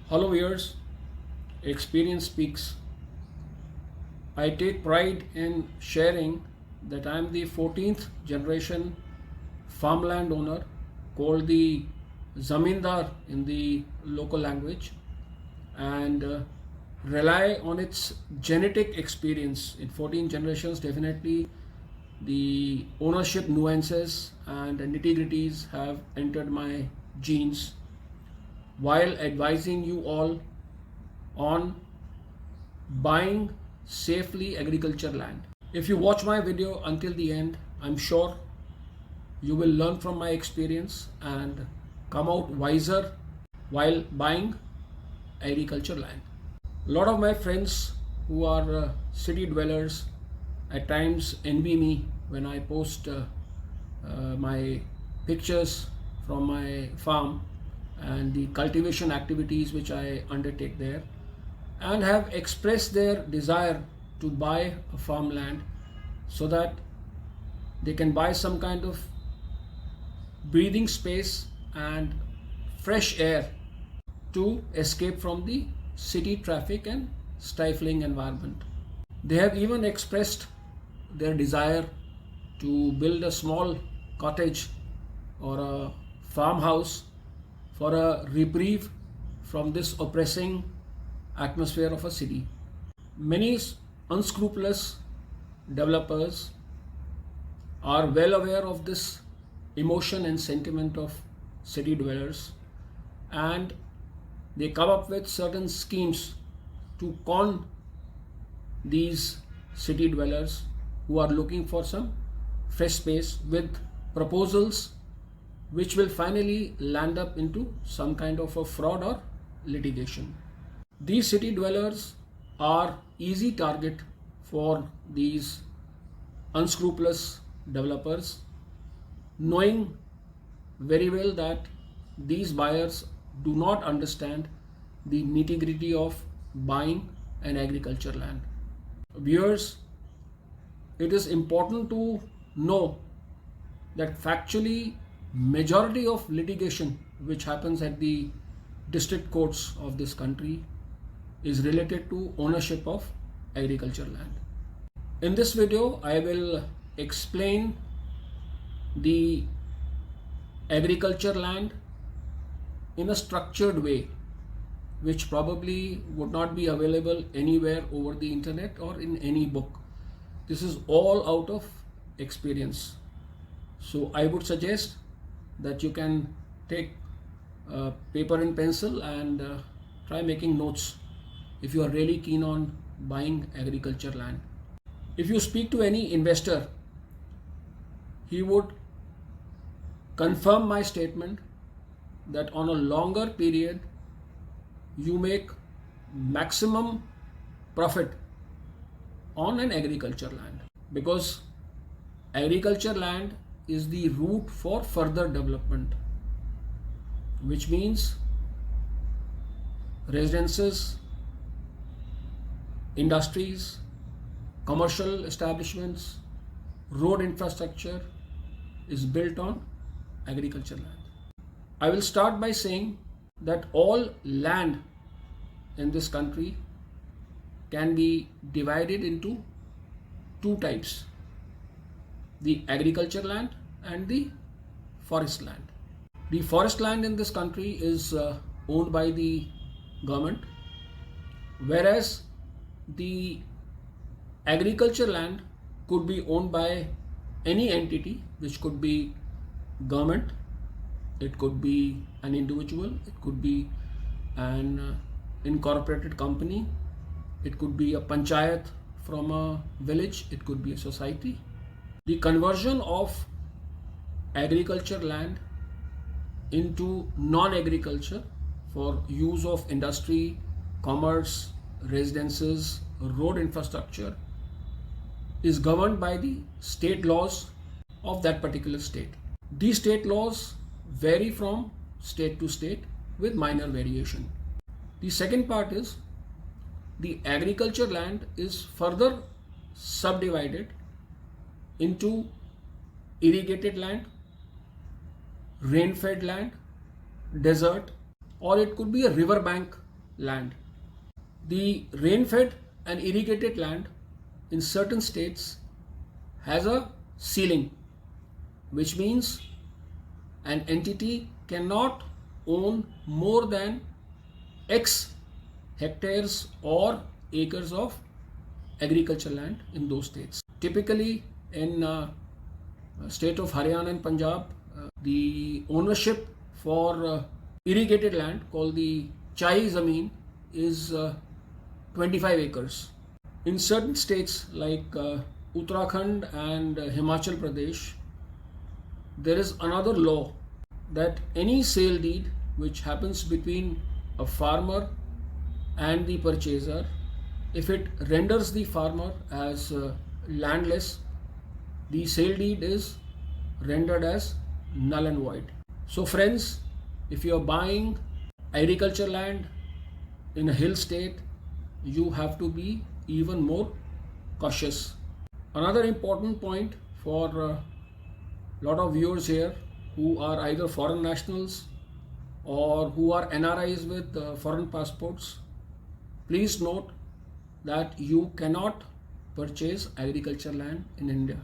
Hello viewers, experience speaks. I take pride in sharing that I am the 14th generation farmland owner, called the zamindar in the local language, and rely on its genetic experience. In 14 generations, definitely the ownership nuances and nitty-gritties have entered my genes, while advising you all on buying safely agriculture land. If you watch my video until the end, I'm sure you will learn from my experience and come out wiser while buying agriculture land. A lot of my friends who are city dwellers at times envy me when I post my pictures from my farm and the cultivation activities which I undertake there, and have expressed their desire to buy a farmland so that they can buy some kind of breathing space and fresh air to escape from the city traffic and stifling environment. They have even expressed their desire to build a small cottage or a farmhouse for a reprieve from this oppressing atmosphere of a city. Many unscrupulous developers are well aware of this emotion and sentiment of city dwellers, and they come up with certain schemes to con these city dwellers who are looking for some fresh space with proposals which will finally land up into some kind of a fraud or litigation. These city dwellers are easy target for these unscrupulous developers, knowing very well that these buyers do not understand the nitty-gritty of buying an agriculture land. Viewers, it is important to know that factually majority of litigation which happens at the district courts of this country is related to ownership of agriculture land. In this video, I will explain the agriculture land in a structured way, which probably would not be available anywhere over the internet or in any book. This is all out of experience. So I would suggest that you can take paper and pencil and try making notes if you are really keen on buying agriculture land. If you speak to any investor, he would confirm my statement that on a longer period you make maximum profit on an agriculture land, because agriculture land is the route for further development, which means residences, industries, commercial establishments, road infrastructure is built on agriculture land. I will start by saying that all land in this country can be divided into two types: the agriculture land and the forest land. The forest land in this country is owned by the government, whereas the agriculture land could be owned by any entity, which could be government, it could be an individual, it could be an incorporated company, it could be a panchayat from a village, it could be a society. The conversion of agriculture land into non-agriculture for use of industry, commerce, residences, road infrastructure is governed by the state laws of that particular state. These state laws vary from state to state with minor variation. The second part is the agriculture land is further subdivided into irrigated land, rain-fed land, desert, or it could be a riverbank land. The rain-fed and irrigated land in certain states has a ceiling, which means an entity cannot own more than X hectares or acres of agricultural land in those states. Typically in state of Haryana and Punjab, the ownership for irrigated land called the Chai Zameen is 25 acres. In certain states like Uttarakhand and Himachal Pradesh, there is another law that any sale deed which happens between a farmer and the purchaser, if it renders the farmer as landless, the sale deed is rendered as null and void. So friends, if you are buying agriculture land in a hill state, you have to be even more cautious. Another important point for a lot of viewers here who are either foreign nationals or who are NRIs with foreign passports, please note that you cannot purchase agriculture land in India.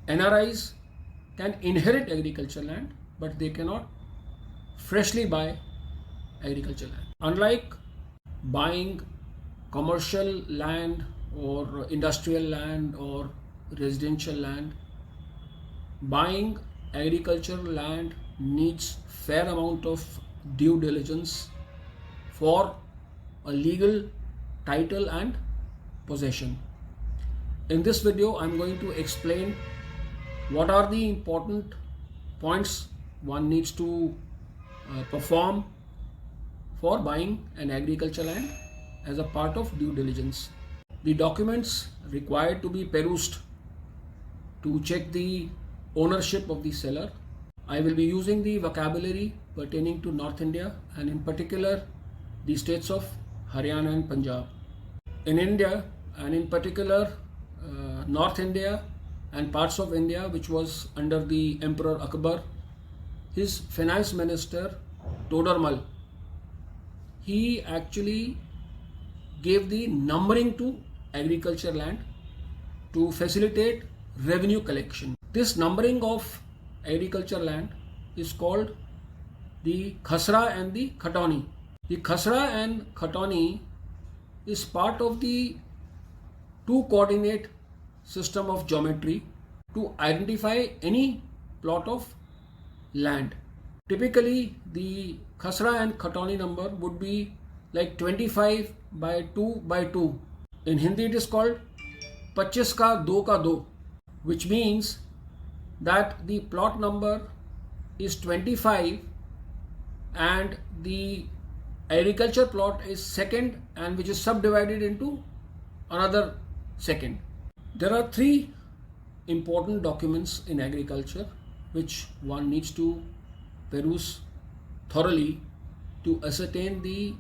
NRIs can inherit agriculture land, but they cannot freshly buy agriculture land. Unlike buying commercial land or industrial land or residential land, buying agricultural land needs fair amount of due diligence for a legal title and possession. In this video, I am going to explain what are the important points one needs to perform for buying an agriculture land as a part of due diligence. The documents required to be perused to check the ownership of the seller. I will be using the vocabulary pertaining to North India and in particular the states of Haryana and Punjab. In India and in particular North India and parts of India which was under the Emperor Akbar, his finance minister Todarmal, he actually gave the numbering to agriculture land to facilitate revenue collection. This numbering of agriculture land is called the Khasra and the Khatoni. The Khasra and Khatoni is part of the two coordinate system of geometry to identify any plot of land. Typically, the Khasra and Khatoni number would be like 25 by 2 by 2. In Hindi, it is called 25 ka 2 ka 2, which means that the plot number is 25 and the agriculture plot is second and which is subdivided into another second. There are three important documents in agriculture which one needs to peruse thoroughly to ascertain the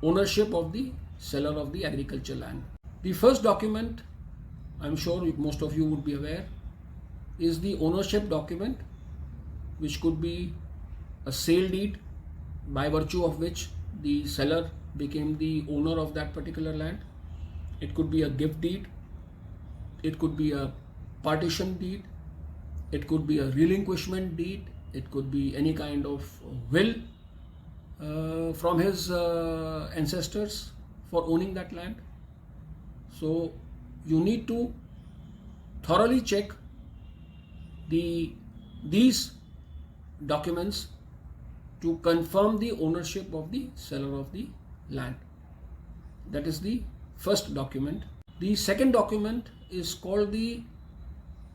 ownership of the seller of the agriculture land. The first document, I'm sure most of you would be aware, is the ownership document, which could be a sale deed by virtue of which the seller became the owner of that particular land. It could be a gift deed, it could be a partition deed, it could be a relinquishment deed, it could be any kind of will from his ancestors for owning that land. So you need to thoroughly check these documents to confirm the ownership of the seller of the land. That is the first document. The second document is called the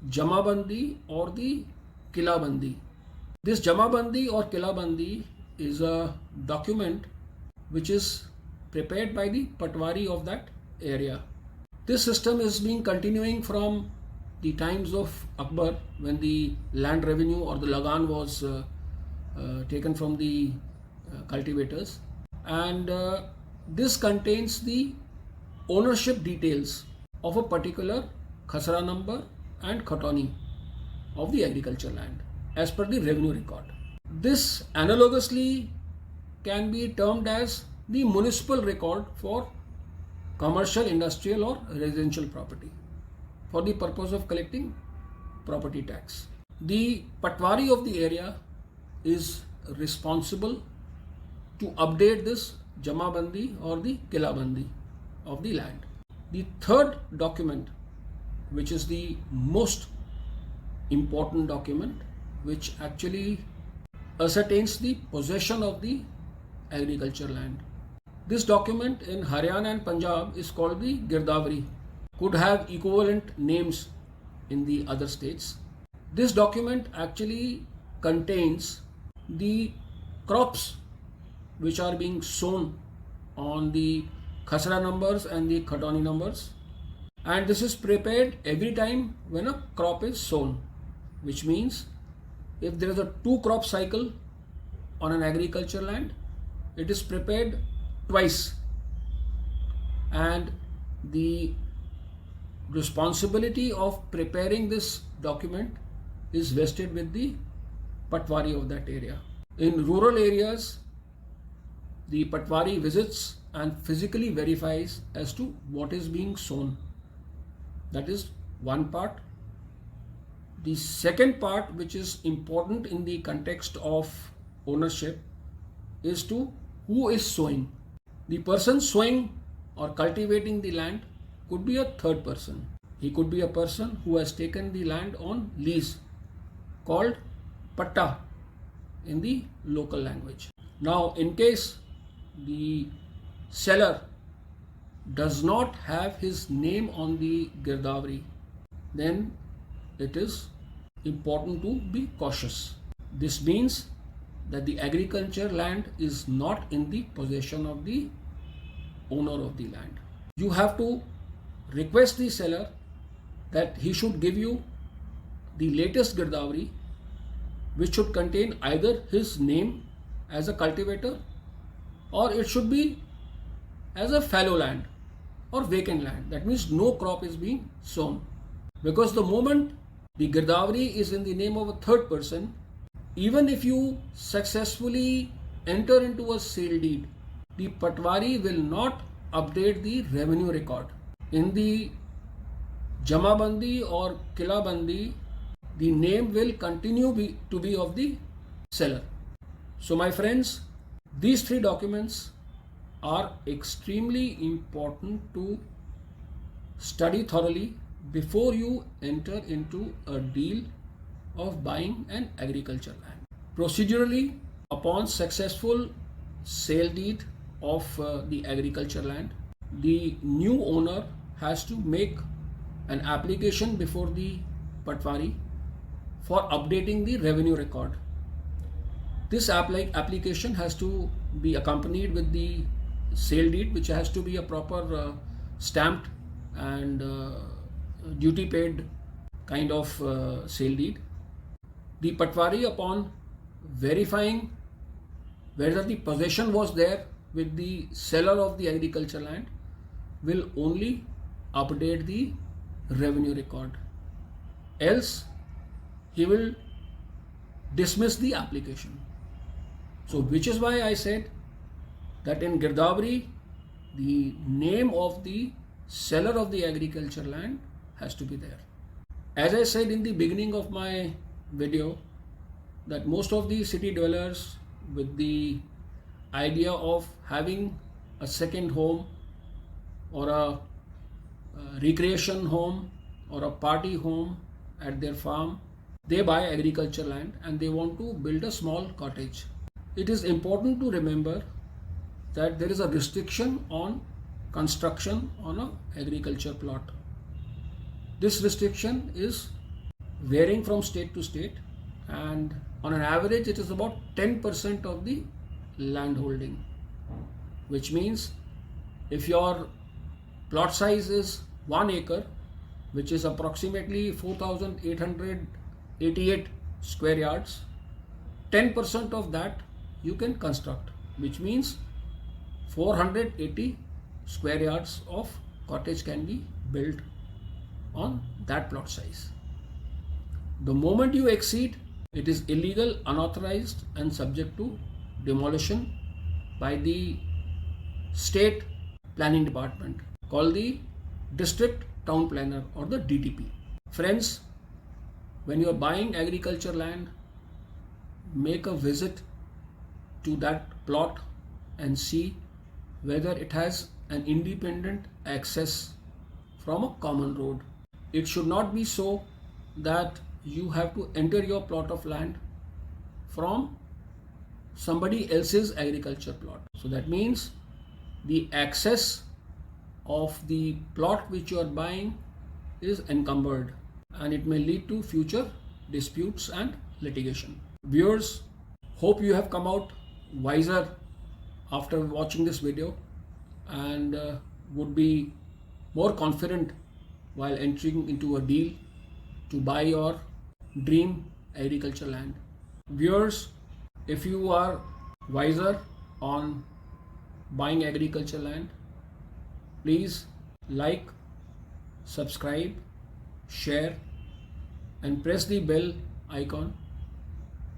Jamabandi or the Kilabandi. This Jamabandi or Kilabandi is a document which is prepared by the Patwari of that area. This system is being continuing from the times of Akbar, when the land revenue or the lagan was taken from the cultivators, and this contains the ownership details of a particular Khasra number and Khatoni of the agriculture land as per the revenue record. This analogously can be termed as the municipal record for commercial, industrial or residential property for the purpose of collecting property tax. The patwari of the area is responsible to update this jamabandi or the kilabandi of the land. The third document, which is the most important document, which actually ascertains the possession of the agriculture land. This document in Haryana and Punjab is called the Girdavri, could have equivalent names in the other states. This document actually contains the crops which are being sown on the khasra numbers and the khatoni numbers, and this is prepared every time when a crop is sown, which means if there is a 2-crop cycle on an agriculture land, it is prepared twice, and the responsibility of preparing this document is vested with the patwari of that area. In rural areas, the patwari visits and physically verifies as to what is being sown. That is one part. The second part, which is important in the context of ownership, is to who is sowing. The person sowing or cultivating the land could be a third person. He could be a person who has taken the land on lease, called patta in the local language. Now, in case the seller does not have his name on the Girdavri, then it is important to be cautious. This means that the agriculture land is not in the possession of the owner of the land. You have to request the seller that he should give you the latest Girdavri, which should contain either his name as a cultivator, or it should be as a fallow land or vacant land. That means no crop is being sown. Because the moment the Girdavri is in the name of a third person, even if you successfully enter into a sale deed, the patwari will not update the revenue record. In the jamabandi or kilabandi, the name will continue to be of the seller. So my friends, these 3 documents are extremely important to study thoroughly before you enter into a deal of buying an agriculture land. Procedurally, upon successful sale deed of the agriculture land, the new owner has to make an application before the patwari for updating the revenue record. This application has to be accompanied with the sale deed, which has to be a proper stamped and duty paid kind of sale deed. The patwari, upon verifying whether the possession was there with the seller of the agriculture land, will only update the revenue record. Else, he will dismiss the application. So, which is why I said that in Girdavri, the name of the seller of the agriculture land has to be there. As I said in the beginning of my video, that most of the city dwellers, with the idea of having a second home or a recreation home or a party home at their farm, they buy agriculture land and they want to build a small cottage. It is important to remember that there is a restriction on construction on an agriculture plot. This restriction is varying from state to state, and on an average it is about 10% of the land holding, which means if your plot size is 1 acre, which is approximately 4,888 square yards, 10% of that you can construct, which means 480 square yards of cottage can be built on that plot size. The moment you exceed, it is illegal, unauthorized and subject to demolition by the state planning department called the district town planner or the DTP. Friends, when you are buying agriculture land, make a visit to that plot and see whether it has an independent access from a common road. It should not be so that you have to enter your plot of land from somebody else's agriculture plot. So that means the access of the plot which you are buying is encumbered, and it may lead to future disputes and litigation. Viewers, hope you have come out wiser after watching this video and would be more confident while entering into a deal to buy your dream agriculture land. Viewers, if you are wiser on buying agriculture land, please like, subscribe, share and press the bell icon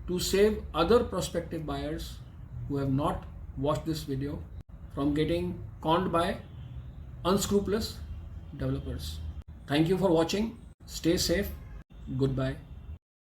to save other prospective buyers who have not watched this video from getting conned by unscrupulous developers. Thank you for watching. Stay safe. Goodbye.